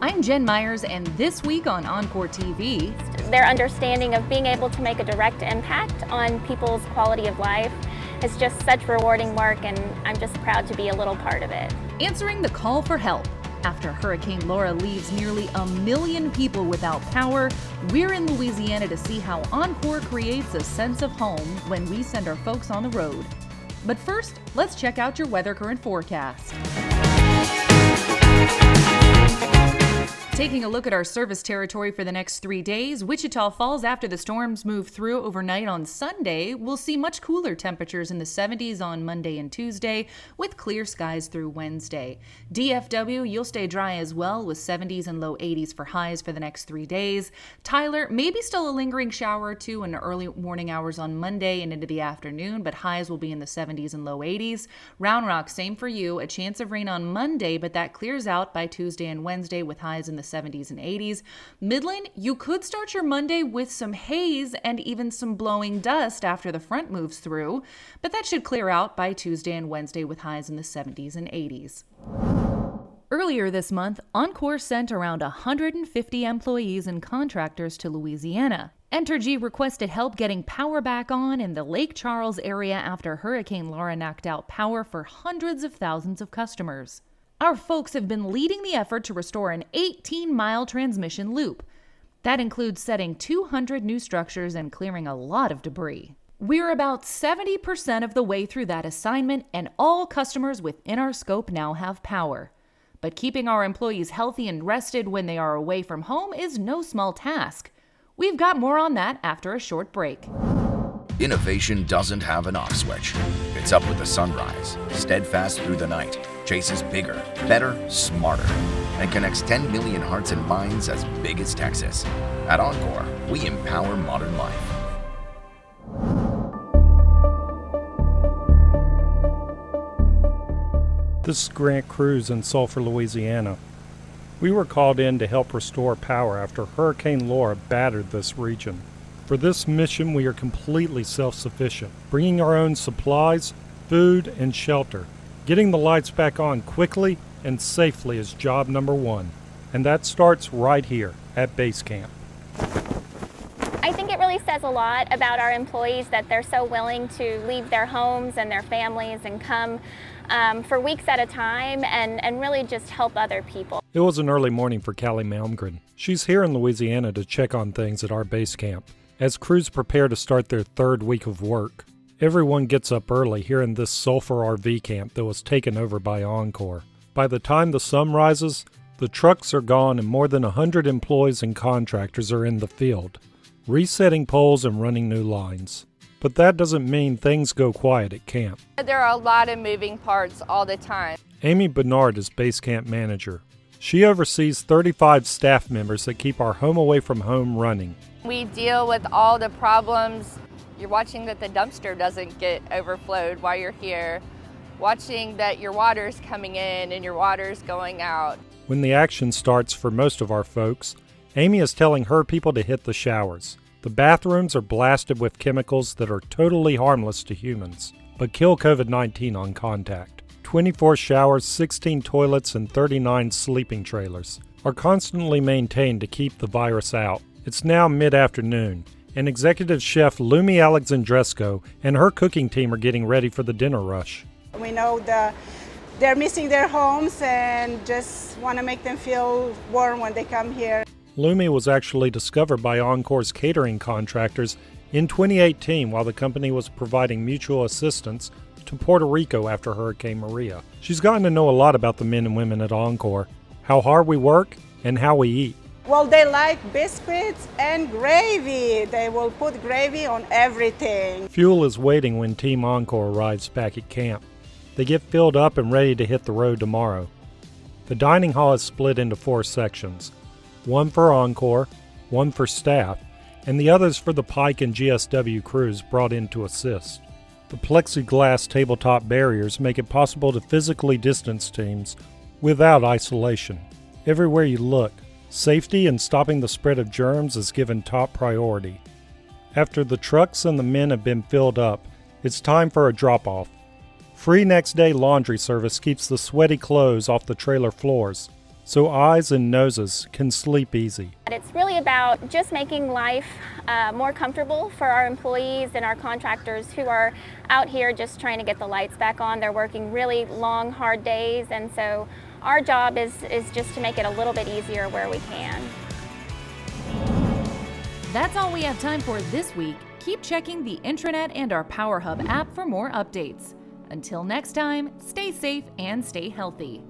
I'm Jen Myers, and this week on Oncor TV, their understanding of being able to make a direct impact on people's quality of life is just such rewarding work, and I'm just proud to be a little part of it. Answering the call for help. After Hurricane Laura leaves nearly 1 million people without power, we're in Louisiana to see how Oncor creates a sense of home when we send our folks on the road. But first, let's check out your weather current forecast. Taking a look at our service territory for the next 3 days, Wichita Falls, after the storms move through overnight on Sunday, will see much cooler temperatures in the 70s on Monday and Tuesday, with clear skies through Wednesday. DFW, you'll stay dry as well, with 70s and low 80s for highs for the next 3 days. Tyler, maybe still a lingering shower or two in the early morning hours on Monday and into the afternoon, but highs will be in the 70s and low 80s. Round Rock, same for you. A chance of rain on Monday, but that clears out by Tuesday and Wednesday with highs in the 70s and 80s. Midland, you could start your Monday with some haze and even some blowing dust after the front moves through, but that should clear out by Tuesday and Wednesday with highs in the 70s and 80s. Earlier this month, Oncor sent around 150 employees and contractors to Louisiana. Entergy requested help getting power back on in the Lake Charles area after Hurricane Laura knocked out power for hundreds of thousands of customers. Our folks have been leading the effort to restore an 18-mile transmission loop. That includes setting 200 new structures and clearing a lot of debris. We're about 70% of the way through that assignment, and all customers within our scope now have power. But keeping our employees healthy and rested when they are away from home is no small task. We've got more on that after a short break. Innovation doesn't have an off switch. It's up with the sunrise, steadfast through the night, chases bigger, better, smarter, and connects 10 million hearts and minds as big as Texas. At Oncor, we empower modern life. This is Grant Cruz in Sulphur, Louisiana. We were called in to help restore power after Hurricane Laura battered this region. For this mission, we are completely self-sufficient, bringing our own supplies, food, and shelter. Getting the lights back on quickly and safely is job number one, and that starts right here at base camp. I think it really says a lot about our employees that they're so willing to leave their homes and their families and come for weeks at a time and really just help other people. It was an early morning for Callie Malmgren. She's here in Louisiana to check on things at our base camp. As crews prepare to start their third week of work, everyone gets up early here in this Sulphur RV camp that was taken over by Oncor. By the time the sun rises, the trucks are gone and more than 100 employees and contractors are in the field, resetting poles and running new lines. But that doesn't mean things go quiet at camp. There are a lot of moving parts all the time. Amy Bernard is base camp manager. She oversees 35 staff members that keep our home away from home running. We deal with all the problems. You're watching that the dumpster doesn't get overflowed while you're here, watching that your water's coming in and your water's going out. When the action starts for most of our folks, Amy is telling her people to hit the showers. The bathrooms are blasted with chemicals that are totally harmless to humans, but kill COVID-19 on contact. 24 showers, 16 toilets, and 39 sleeping trailers are constantly maintained to keep the virus out. It's now mid-afternoon, and Executive Chef Lumi Alexandresco and her cooking team are getting ready for the dinner rush. We know they're missing their homes and just want to make them feel warm when they come here. Lumi was actually discovered by Oncor's catering contractors in 2018 while the company was providing mutual assistance to Puerto Rico after Hurricane Maria. She's gotten to know a lot about the men and women at Oncor, how hard we work, and how we eat. Well, they like biscuits and gravy. They will put gravy on everything. Fuel is waiting when Team Oncor arrives back at camp. They get filled up and ready to hit the road tomorrow. The dining hall is split into 4 sections, one for Oncor, one for staff, and the others for the Pike and GSW crews brought in to assist. The plexiglass tabletop barriers make it possible to physically distance teams without isolation. Everywhere you look, safety and stopping the spread of germs is given top priority. After the trucks and the men have been filled up, it's time for a drop-off. Free next day laundry service keeps the sweaty clothes off the trailer floors, so eyes and noses can sleep easy. It's really about just making life more comfortable for our employees and our contractors who are out here just trying to get the lights back on. They're working really long, hard days, and so our job is just to make it a little bit easier where we can. That's all we have time for this week. Keep checking the intranet and our Power Hub app for more updates. Until next time, stay safe and stay healthy.